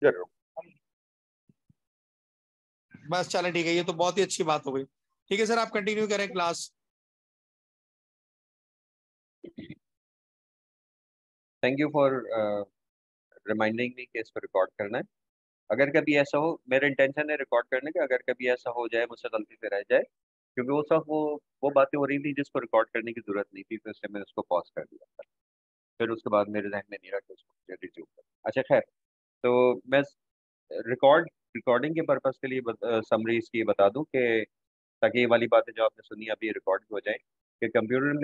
जरूर। बस चलें, ठीक है, ये तो बहुत ही अच्छी बात हो गई। ठीक है सर, आप कंटिन्यू करें class. Thank you for reminding me कि इसको रिकॉर्ड करना है। अगर कभी ऐसा हो, मेरा इंटेंशन है रिकॉर्ड करने का, अगर कभी ऐसा हो जाए मुझसे गलती से रह जाए, क्योंकि वो सब वो बातें हो रही थी जिसको रिकॉर्ड करने की जरूरत नहीं थी, तो इसलिए मैंने उसको पॉज कर दिया था। फिर उसके बाद मेरे जहन में नहीं रहा कि उसको मुझे रिज्यूम कर। अच्छा खैर, तो मैं रिकॉर्डिंग के पर्पज के लिए समरी इसकी ये बता दूं कि ताकि ये वाली बातें जो आपने सुनी अभी रिकॉर्ड हो जाए, कि कंप्यूटर्स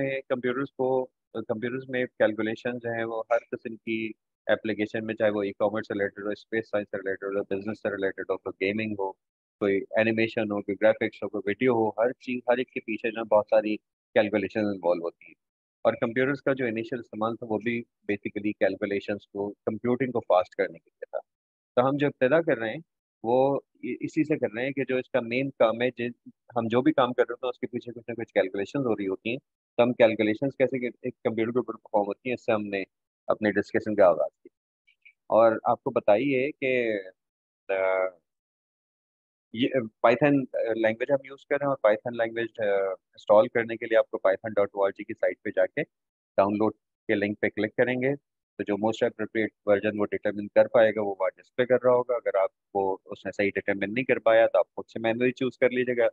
में कैलकुलेशन जो है वो हर किस्म की एप्लीकेशन में, चाहे वो ई कॉमर्स से रिलेटेड हो, स्पेस साइंस से रिलेटेड हो, बिजनेस से रिलेटेड हो, कोई गेमिंग हो, कोई एनिमेशन हो, कोई ग्राफिक्स हो, कोई वीडियो हो, हर चीज, हर एक के पीछे जो है बहुत सारी कैलकुलेशन इन्वॉल्व होती है। और कंप्यूटर्स का जो इनिशियल इस्तेमाल था वो भी बेसिकली कैलकुलेशंस को, कंप्यूटिंग को फास्ट करने के लिए था। तो हम जो इब्तदा कर रहे हैं वो इसी से कर रहे हैं कि जो इसका मेन काम है, जिस हम जो भी काम कर रहे होते हैं उसके पीछे कुछ ना कुछ कैलकुलेशंस हो रही होती हैं। तो हम कैलकुलेशंस कैसे एक कंप्यूटर के ऊपर परफॉर्म होती हैं, इससे हमने अपने डिस्कशन का आगाज किया। और आपको बताइए कि अ, ये पाइथन लैंग्वेज हम यूज़ कर रहे हैं, और पाइथन लैंग्वेज इंस्टॉल करने के लिए आपको python.org की साइट पे जाके डाउनलोड के लिंक पे क्लिक करेंगे, तो जो मोस्ट अप्रोप्रिएट वर्जन वो डिटरमिन कर पाएगा वो वहाँ डिस्प्ले कर रहा होगा। अगर आपको उसने सही डिटरमिन नहीं कर पाया तो आप खुद से मैनुअली चूज कर लीजिएगा,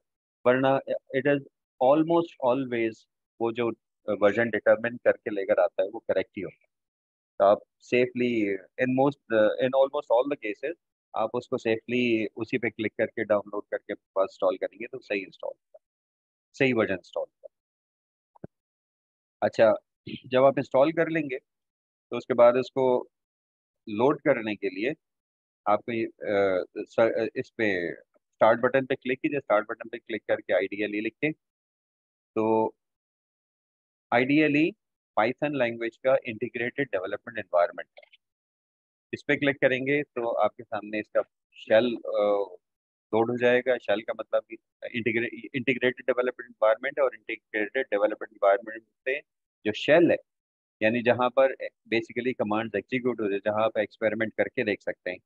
वरना इट इज ऑलमोस्ट ऑलवेज वो जो वर्जन डिटरमिन करके लेकर आता है वो करेक्ट ही होता है। तो आप safely, in almost all the cases, आप उसको सेफली उसी पे क्लिक करके डाउनलोड करके बस इंस्टॉल करेंगे तो सही इंस्टॉल होगा, सही वर्जन इंस्टॉल होगा। अच्छा, जब आप इंस्टॉल कर लेंगे तो उसके बाद इसको लोड करने के लिए आपको इस पे स्टार्ट बटन पे क्लिक कीजिए। स्टार्ट बटन पे क्लिक करके आइडियली लिखें, तो आइडियली पाइथन लैंग्वेज का इंटीग्रेटेड डेवलपमेंट एनवायरनमेंट, इस पे क्लिक करेंगे तो आपके सामने इसका शेल लोड हो जाएगा। शेल का मतलब कि इंटीग्रेटेड डेवलपमेंट एनवायरनमेंट, और इंटीग्रेटेड डेवलपमेंट एनवायरनमेंट से जो शेल है, यानी जहाँ पर बेसिकली कमांड्स एग्जीक्यूट हो जाए, जहाँ आप एक्सपेरिमेंट करके देख सकते हैं,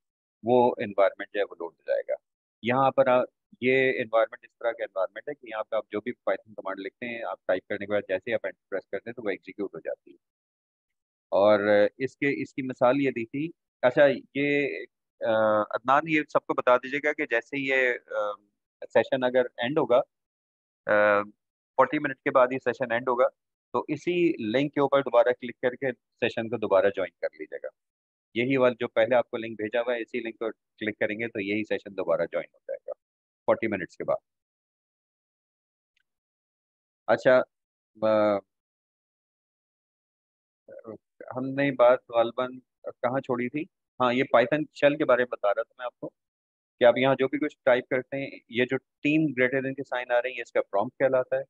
वो एनवायरनमेंट जो है वो लोड हो जाएगा। यहाँ पर ये एनवायरनमेंट इस तरह का एनवायरनमेंट है कि यहाँ पे आप जो भी पाइथन कमांड लिखते हैं, आप टाइप करने के बाद जैसे ही आप एंटर प्रेस करते हैं तो वो एग्जीक्यूट हो जाती है। और इसके इसकी मिसाल ये दी थी। अच्छा, ये अदनान ये सबको बता दीजिएगा कि जैसे ही ये सेशन अगर एंड होगा, 40 मिनट के बाद ये सेशन एंड होगा, तो इसी लिंक के ऊपर दोबारा क्लिक करके सेशन को दोबारा ज्वाइन कर लीजिएगा। यही वाला जो पहले आपको लिंक भेजा हुआ है, इसी लिंक पर क्लिक करेंगे तो यही सेशन दोबारा ज्वाइन हो जाएगा 40 मिनट्स के बाद। अच्छा, हमने बात गालबन कहाँ छोड़ी थी? हाँ, ये पाइथन शेल के बारे में बता रहा था मैं आपको, कि आप यहाँ जो भी कुछ टाइप करते हैं, ये जो 3 ग्रेटर देन के साइन आ रहे हैं, ये इसका प्रॉम्प्ट कहलाता है।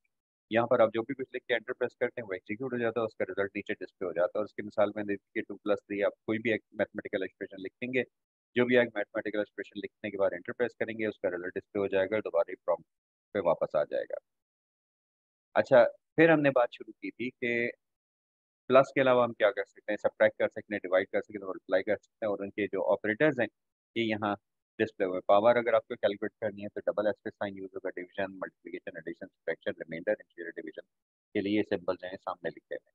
यहाँ पर आप जो भी कुछ लिख के एंटर प्रेस करते हैं वो एग्जीक्यूट हो जाता है, उसका रिजल्ट नीचे डिस्प्ले हो जाता है। और उसकी मिसाल मैंने दी कि 2+3, आप कोई भी एक मैथमेटिकल एक्सप्रेशन लिखेंगे, जो भी एक मैथमेटिकल एक्सप्रेशन लिखने के बाद एंटर प्रेस करेंगे उसका रिजल्ट डिस्प्ले हो जाएगा, दोबारा प्रॉम्प्ट पे वापस आ जाएगा। अच्छा, फिर हमने बात शुरू की थी कि प्लस के अलावा हम क्या कर सकते हैं, सब्ट्रैक्ट कर सकते हैं, डिवाइड कर सकते हैं, मल्टीप्लाई कर सकते हैं, और उनके जो ऑपरेटर्स हैं ये यहाँ डिस्प्ले हुए। पावर अगर आपको कैलकुलेट करनी है तो डबल एस्पेक्ट साइन यूज होगा, division, multiplication, addition, subtraction, remainder, interior division के लिए सिंबल जो है सामने लिखे हुए हैं।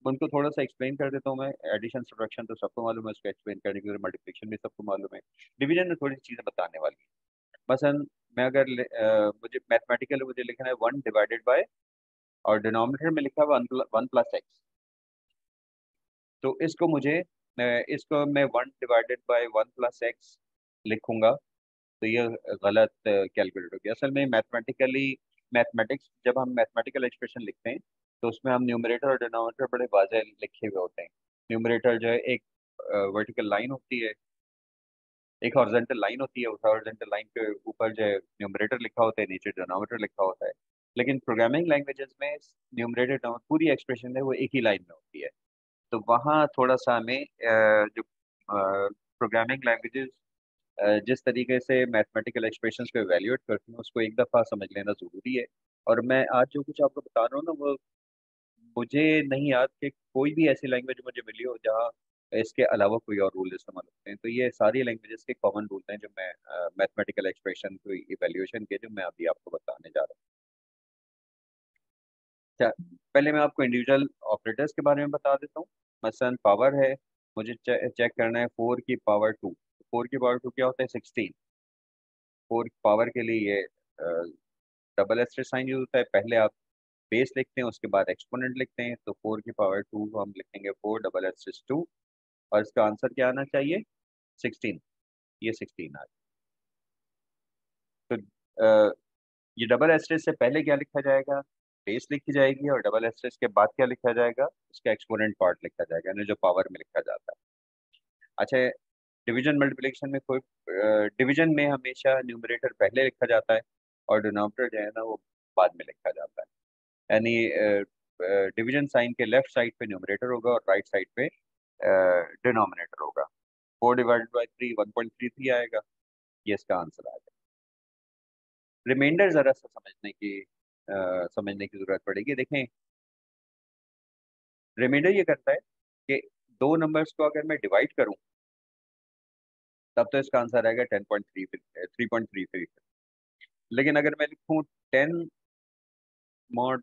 उनको थोड़ा सा एक्सप्लेन कर देता हूँ मैं। एडिशन सब्ट्रैक्शन तो सबको मालूम है, उसको एक्सप्लेन करने की, मल्टीप्लिकेशन भी सबको मालूम है। डिवीजन में थोड़ी सी चीज़ें बताने वाली है। मसलन मैं अगर मुझे मैथमेटिकल मुझे लिखना है 1/, और डिनोमिनेटर में लिखा है 1+x, तो इसको मैं 1/(1+x) लिखूंगा, तो ये गलत कैलकुलेट हो गया। असल में मैथमेटिक्स, जब हम मैथमेटिकल एक्सप्रेशन लिखते हैं तो उसमें हम न्यूमरेटर और डिनोमिनेटर बड़े वाज़ेह लिखे हुए होते हैं। न्यूमरेटर जो है एक वर्टिकल लाइन होती है, एक हॉरिजॉन्टल लाइन होती है, उस हॉरिजॉन्टल लाइन के ऊपर जो है न्यूमरेटर लिखा होता है, नीचे डिनोमिनेटर लिखा होता है। लेकिन प्रोग्रामिंग लैंग्वेजेस में न्यूमरेटर पूरी एक्सप्रेशन है वो एक ही लाइन में होती है। तो वहाँ थोड़ा सा हमें जो प्रोग्रामिंग लैंग्वेजेस जिस तरीके से मैथमेटिकल एक्सप्रेशंस को एवेल्यूएट करती हैं उसको एक दफ़ा समझ लेना ज़रूरी है। और मैं आज जो कुछ आपको बता रहा हूँ ना, वो मुझे नहीं याद कि कोई भी ऐसी लैंग्वेज मुझे मिली हो जहाँ इसके अलावा कोई और रूल इस्तेमाल होते हैं। तो ये सारी लैंग्वेजेस के कॉमन रूल हैं जो मैं मैथमेटिकल एक्सप्रेशन को इवेल्यूएशन के जो मैं अभी आपको बताने जा रहा हूँ। अच्छा, पहले मैं आपको इंडिविजुअल ऑपरेटर्स के बारे में बता देता हूँ। मसलन पावर है, मुझे चेक करना है 4 की पावर 2। 4 की पावर 2 क्या होता है? 16। 4 पावर के लिए ये डबल एस्टेरिस्क साइन यूज होता है। पहले आप बेस लिखते हैं, उसके बाद एक्सपोनेंट लिखते हैं। तो 4 की पावर 2 को हम लिखेंगे 4 डबल एस्टेरिस्क 2, और इसका आंसर क्या आना चाहिए? 16। ये 16 आ गया। तो ये डबल एस्टेरिस्क से पहले क्या लिखा जाएगा? बेस लिखी जाएगी, और डबल एस्टेरिस्क के बाद क्या लिखा जाएगा? उसका एक्सपोनेंट पार्ट लिखा जाएगा, यानी जो पावर में लिखा जाता है। अच्छा, डिवीजन मल्टीप्लिकेशन में कोई डिवीजन में हमेशा न्यूमरेटर पहले लिखा जाता है, और डिनोमिनेटर जो है ना वो बाद में लिखा जाता है। यानी डिवीजन साइन के लेफ्ट साइड पे न्यूमरेटर होगा और राइट साइड पे डिनोमिनेटर होगा। 4 डिवाइडेड बाई 3 1.33 आएगा। ये इसका आंसर आएगा। रिमाइंडर जरा सा समझने की जरूरत पड़ेगी। देखें, रिमाइंडर ये करता है कि दो नंबर्स को अगर मैं डिवाइड करूं तब तो इसका आंसर आएगा 3.33। लेकिन अगर मैं लिखूं 10 mod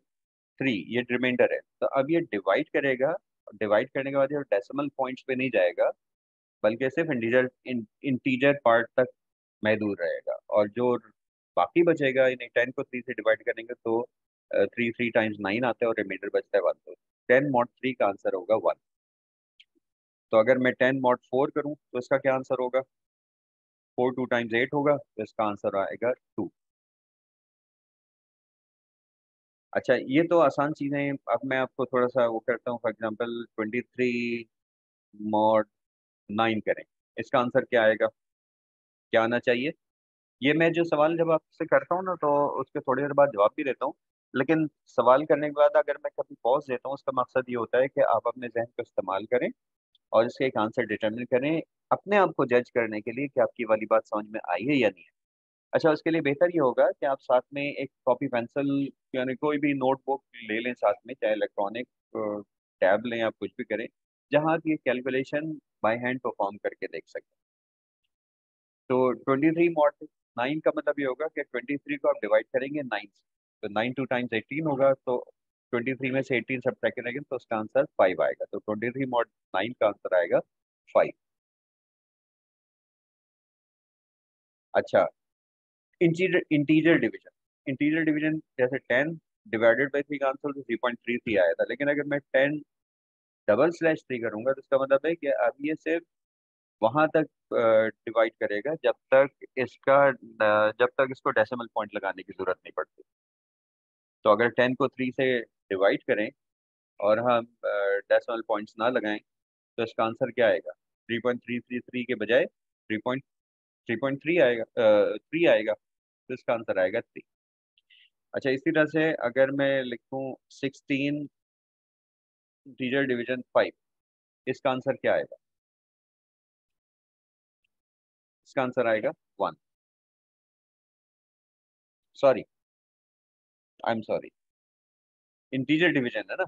3, ये रिमाइंडर है, तो अब ये डिवाइड करेगा। डिवाइड करने के बाद ये डेसिमल पॉइंट्स पे नहीं जाएगा, बल्कि सिर्फ इंटीजर पार्ट तक महदूद रहेगा। और जो बाकी बचेगा, यानी 10 को 3 से डिवाइड करेंगे तो 3 3 टाइम्स 9 आता है, और रिमाइंडर बचता है 1। तो 10 mod 3 का आंसर होगा 1। तो अगर मैं 10 mod 4 करूं तो इसका क्या आंसर होगा? 4 2 टाइम्स 8 होगा, तो इसका आंसर आएगा 2। अच्छा, ये तो आसान चीज़ें हैं। अब मैं आपको थोड़ा सा वो करता हूँ। फॉर एग्जांपल 23 mod 9 करें, इसका आंसर क्या आएगा? क्या आना चाहिए? ये मैं जो सवाल जब आपसे करता हूँ ना, तो उसके थोड़ी देर बाद जवाब भी देता हूँ। लेकिन सवाल करने के बाद अगर मैं कभी पॉज देता हूँ, उसका मकसद ये होता है कि आप अपने जहन को इस्तेमाल करें और इसके एक आंसर डिटरमिन करें, अपने आप को जज करने के लिए कि आपकी वाली बात समझ में आई है या नहीं है। अच्छा, उसके लिए बेहतर ये होगा कि आप साथ में एक कॉपी पेंसिल, यानी कोई भी नोटबुक ले लें साथ में, चाहे इलेक्ट्रॉनिक टैब लें, आप कुछ भी करें, जहाँ की कैलकुलेशन बाय हैंड परफॉर्म करके देख सकें। तो 23 mod 9 का मतलब ये होगा कि 23 को आप डिवाइड करेंगे 9 से, तो 9 2 टाइम्स 18 होगा। तो 23 में से 18 सब्ट्रैक्ट करेंगे तो उसका आंसर 5 आएगा। तो 23 mod 9 का आंसर आएगा 5। अच्छा, इंटीजर डिवीजन। इंटीजर डिवीजन जैसे 10 डिवाइडेड बाई 3 का आंसर तो 3.33 आया था। लेकिन अगर मैं 10 डबल स्लैश 3 करूंगा तो इसका मतलब है कि अब ये सिर्फ वहां तक डिवाइड करेगा जब तक इसको डेसिमल पॉइंट लगाने की जरूरत नहीं पड़ती। तो अगर 10 को 3 से डिवाइड करें और हम डेसिमल पॉइंट्स ना लगाएं तो इसका आंसर क्या आएगा? 3.333 के बजाय 3.3 आएगा, 3 आएगा। तो इसका आंसर आएगा 3। अच्छा, इसी तरह से अगर मैं लिखूं 16 इंटीजर डिवीजन 5, इसका आंसर क्या आएगा? इसका आंसर आएगा 1। Sorry, I am sorry, integer division है ना,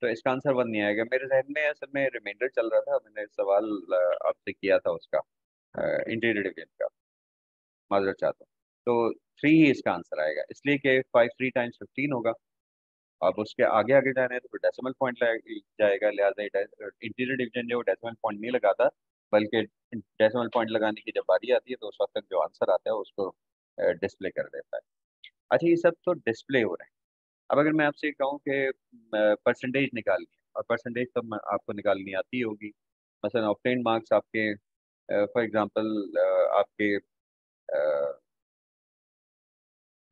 तो इसका आंसर 1 नहीं आएगा। मेरे जहन में असल में रिमाइंडर चल रहा था, मैंने सवाल आपसे किया था उसका, इंटीजर डिवीजन का, माजरत चाहता हूँ। तो 3 ही इसका आंसर आएगा, इसलिए कि 5 3 टाइम्स 15 होगा। अब उसके आगे आगे जाना है तो फिर डेसिमल पॉइंट जाएगा, लिहाजा इंटीजर डिवीजन जो डेसिमल पॉइंट नहीं लगाता, बल्कि डेसिमल पॉइंट लगाने की जब बारी आती है तो उस वक्त तक जो आंसर आता है उसको डिस्प्ले कर देता है। अच्छा, ये सब तो डिस्प्ले हो रहे हैं। अब अगर मैं आपसे कहूँ कि परसेंटेज निकालनी है, और परसेंटेज तो आपको निकालनी आती होगी। मसलन ऑब्टेन मार्क्स आपके, फॉर एग्जांपल आपके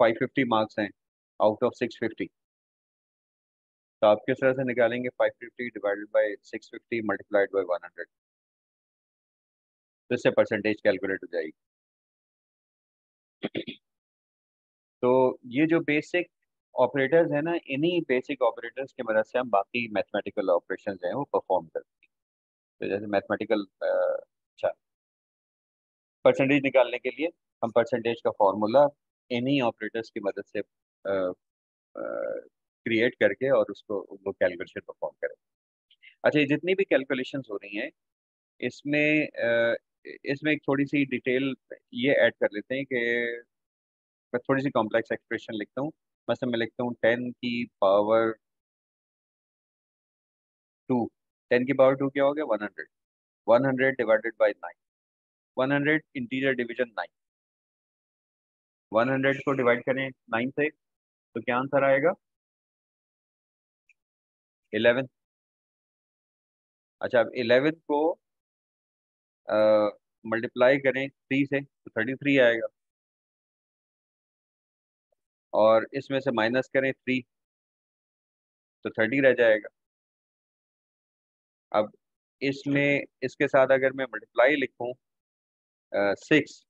550 मार्क्स हैं आउट ऑफ 650। तो आप किस तरह से निकालेंगे? 550 डिवाइडेड बाई 650 मल्टीप्लाइड बाई 100, तो इससे परसेंटेज कैलकुलेट हो जाएगी। तो ये जो बेसिक ऑपरेटर्स हैं ना, इन्हीं बेसिक ऑपरेटर्स की मदद से हम बाकी मैथमेटिकल ऑपरेशंस हैं वो परफॉर्म करते हैं। तो जैसे मैथमेटिकल, अच्छा, परसेंटेज निकालने के लिए हम परसेंटेज का फॉर्मूला इन्हीं ऑपरेटर्स की मदद से क्रिएट करके और उसको वो कैलकुलेशन परफॉर्म करें। अच्छा, ये जितनी भी कैलकुलेशंस हो रही हैं इसमें इसमें एक थोड़ी सी डिटेल ये ऐड कर लेते हैं कि मैं थोड़ी सी कॉम्प्लेक्स एक्सप्रेशन लिखता हूँ। मतलब मैं लिखता हूँ 10 की पावर 2। 10 की पावर 2 क्या हो गया? 100। 100 डिवाइडेड बाई 9। 100 integer division 9। 100 को डिवाइड करें 9 से तो क्या आंसर आएगा? 11। अच्छा, अब 11 को मल्टीप्लाई करें 3 से तो 33 आएगा, और इसमें से माइनस करें 3 तो 30 रह जाएगा। अब इसमें इसके साथ अगर मैं मल्टीप्लाई लिखूं 6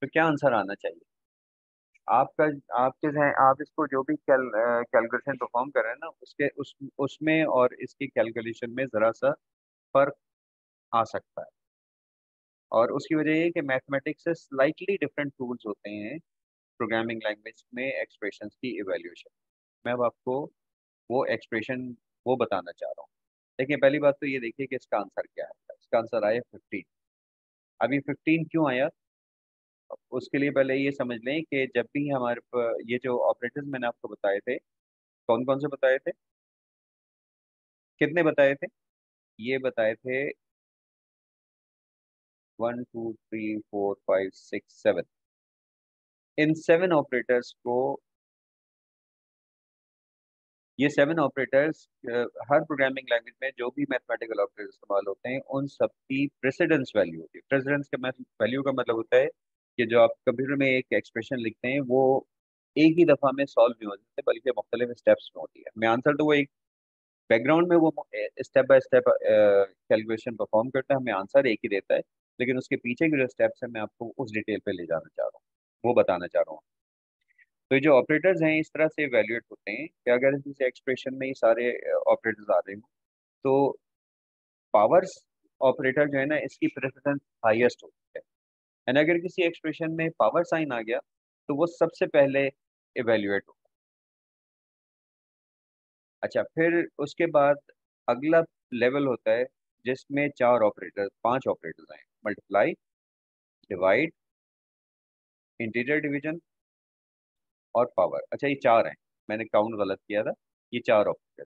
तो क्या आंसर आना चाहिए आपका? आपके जहन आप इसको जो भी कैलकुलेशन परफॉर्म कर रहे हैं ना, उसमें और इसकी कैलकुलेशन में ज़रा सा फर्क आ सकता है। और उसकी वजह ये है कि मैथमेटिक्स से स्लाइटली डिफरेंट टूल्स होते हैं प्रोग्रामिंग लैंग्वेज में एक्सप्रेशंस की इवेल्यूएशन। मैं अब आपको वो एक्सप्रेशन वो बताना चाह रहा हूँ। देखिए, पहली बात तो ये देखिए कि इसका आंसर क्या है। इसका आंसर आया 15। अभी 15 क्यों आया? उसके लिए पहले ये समझ लें कि जब भी ये जो ऑपरेटर्स मैंने आपको बताए थे, कौन कौन से बताए थे, कितने बताए थे? ये बताए थे 1 2 3 4 5 6 7। इन 7 ऑपरेटर्स को, ये 7 ऑपरेटर्स हर प्रोग्रामिंग लैंग्वेज में जो भी मैथमेटिकल ऑपरेटर इस्तेमाल होते हैं उन सब की प्रेसिडेंस वैल्यू होती है। प्रेसिडेंस का वैल्यू का मतलब होता है कि जो आप कंप्यूटर में एक एक्सप्रेशन लिखते हैं वो एक ही दफा में सॉल्व नहीं होती बल्कि मुख्तलिफ स्टेप्स में होती है। मैं आंसर तो वो एक बैकग्राउंड में वो step by step calculation perform करता है, हमें आंसर एक ही देता है, लेकिन उसके पीछे के जो स्टेप्स हैं मैं आपको उस डिटेल पे ले जाना चाह रहा हूँ, वो बताना चाह रहा हूँ। तो ये जो ऑपरेटर्स हैं इस तरह से इवेल्युएट होते हैं कि अगर इस एक्सप्रेशन में ये सारे ऑपरेटर्स आ रहे हो तो पावर्स ऑपरेटर जो है ना इसकी प्रेसिडेंस हाईएस्ट होती है। एंड अगर किसी एक्सप्रेशन में पावर साइन आ गया तो वो सबसे पहले इवेल्युएट होगा। अच्छा, फिर उसके बाद अगला लेवल होता है जिसमें 5 ऑपरेटर्स हैं। मल्टीप्लाई, डिवाइड, इंटीजर डिवीजन और पावर। अच्छा, ये 4 हैं, मैंने काउंट गलत किया था। ये 4 ऑपरेटर